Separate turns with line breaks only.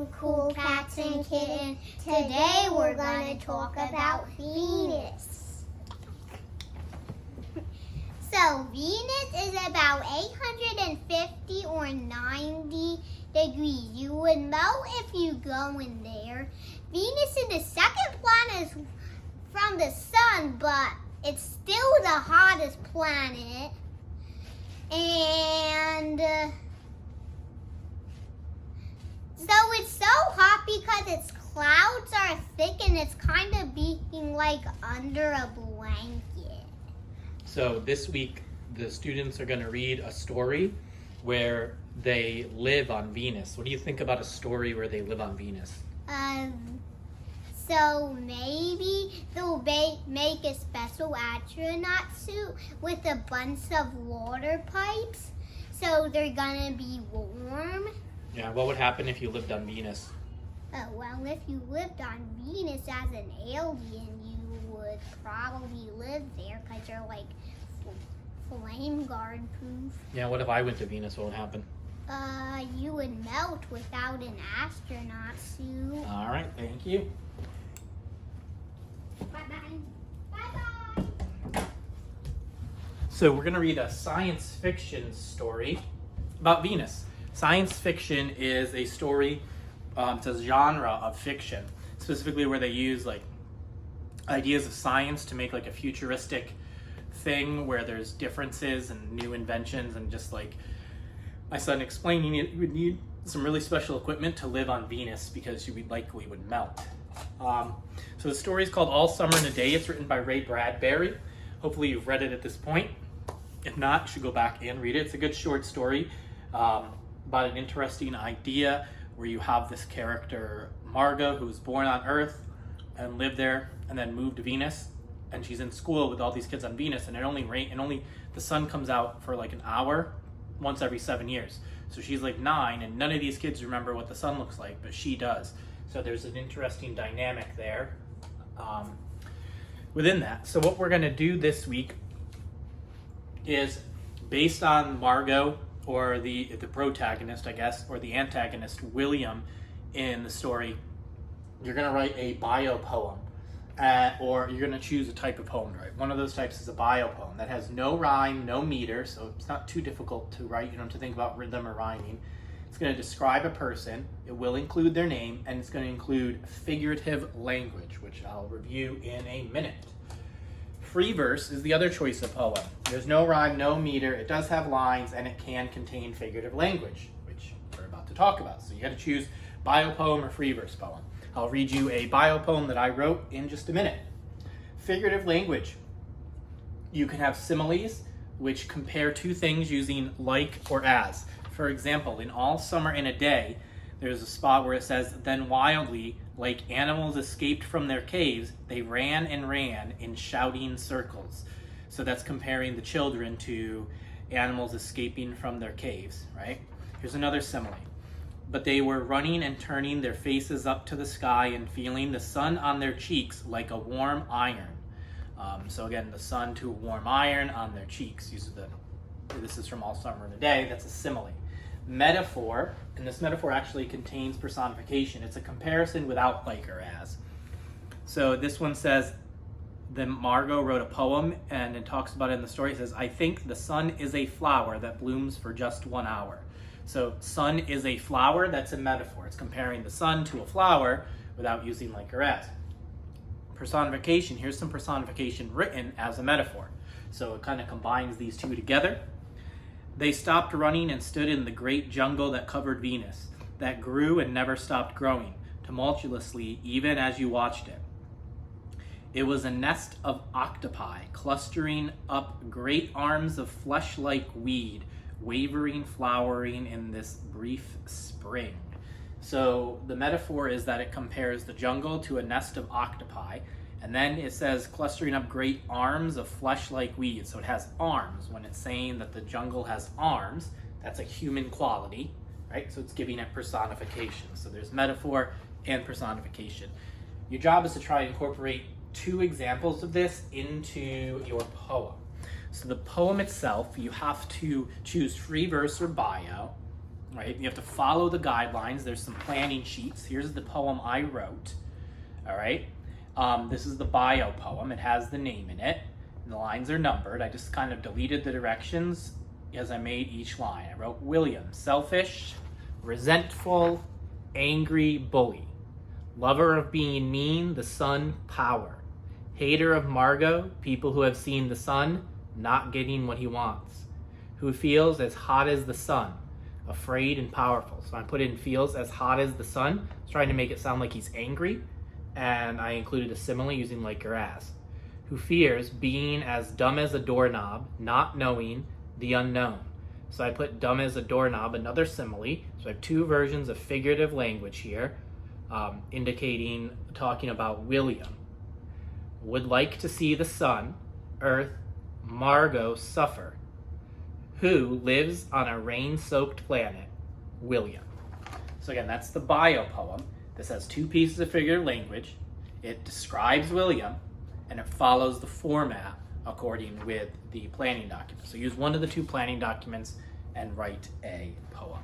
you cool cats and kittens. Today we're going to talk about Venus. So Venus is about 850 or 90 degrees. You would melt if you go in there. Venus is the second planet from the sun, but it's still the hottest planet. And so it's so hot because its clouds are thick and it's kind of being like under a blanket.
So this week, the students are going to read a story where they live on Venus. What do you think about a story where they live on Venus?
So maybe they'll make a special astronaut suit with a bunch of water pipes, so they're gonna be warm.
Yeah, what would happen if you lived on Venus?
Well, if you lived on Venus as an alien, you would probably live there because you're like flame guard proof.
Yeah, what if I went to Venus? What would happen?
You would melt without an astronaut suit.
All right, thank you.
Bye-bye. Bye-bye.
So we're going to read a science fiction story about Venus. Science fiction is a story, it's a genre of fiction, specifically where they use like ideas of science to make like a futuristic thing where there's differences and new inventions, and just like my son explaining it, you would need some really special equipment to live on Venus because you likely would melt. So the story is called All Summer in a Day. It's written by Ray Bradbury. Hopefully you've read it at this point. If not, you should go back and read it. It's a good short story about an interesting idea where you have this character, Margot, who was born on Earth and lived there and then moved to Venus. And she's in school with all these kids on Venus, and only the sun comes out for like an hour once every 7 years. So she's like 9, and none of these kids remember what the sun looks like, but she does. So there's an interesting dynamic there within that. So what we're going to do this week is based on Margot, or the protagonist, I guess, or the antagonist, William, in the story. You're going to write a bio poem, or you're going to choose a type of poem to write. One of those types is a bio poem that has no rhyme, no meter, so it's not too difficult to write. You don't have to think about rhythm or rhyming. It's going to describe a person. It will include their name, and it's going to include figurative language, which I'll review in a minute. Free verse is the other choice of poem. There's no rhyme, no meter. It does have lines, and it can contain figurative language, which we're about to talk about. So you got to choose bio poem or free verse poem. I'll read you a bio poem that I wrote in just a minute. Figurative language. You can have similes, which compare two things using like or as. For example, in All Summer in a Day, there's a spot where it says, "Then wildly, like animals escaped from their caves, they ran and ran in shouting circles." So that's comparing the children to animals escaping from their caves, right? Here's another simile. "But they were running and turning their faces up to the sky and feeling the sun on their cheeks like a warm iron." So again, the sun to a warm iron on their cheeks. This is from All Summer in a Day. That's a simile. Metaphor, and this metaphor actually contains personification. It's a comparison without like or as. So this one says, then Margot wrote a poem, and it talks about it in the story. It says, "I think the sun is a flower that blooms for just 1 hour." So sun is a flower, that's a metaphor. It's comparing the sun to a flower without using like or as. Personification, here's some personification written as a metaphor. So it kind of combines these two together. "They stopped running and stood in the great jungle that covered Venus, that grew and never stopped growing, tumultuously even as you watched it. It was a nest of octopi, clustering up great arms of flesh-like weed, wavering, flowering in this brief spring." So the metaphor is that it compares the jungle to a nest of octopi, and then it says clustering up great arms of flesh-like weeds. So it has arms. When it's saying that the jungle has arms, that's a human quality, right? So it's giving it personification. So there's metaphor and personification. Your job is to try and incorporate 2 examples of this into your poem. So the poem itself, you have to choose free verse or bio. right? You have to follow the guidelines. There's some planning sheets. Here's the poem I wrote, all right? This is the bio poem. It has the name in it, and the lines are numbered. I just kind of deleted the directions as I made each line. I wrote William, selfish, resentful, angry bully, lover of being mean, the sun, power, hater of Margot, people who have seen the sun, not getting what he wants, who feels as hot as the sun, afraid and powerful. So I put in feels as hot as the sun. I was trying to make it sound like he's angry, and I included a simile using like or as. Who fears being as dumb as a doorknob, not knowing the unknown. So I put dumb as a doorknob, another simile. So I have two versions of figurative language here, talking about William. Would like to see the sun, earth, Margot suffer. Who lives on a rain-soaked planet? William. So again, that's the bio poem. This has two pieces of figurative language. It describes William, and it follows the format according with the planning document. So use one of the two planning documents and write a poem.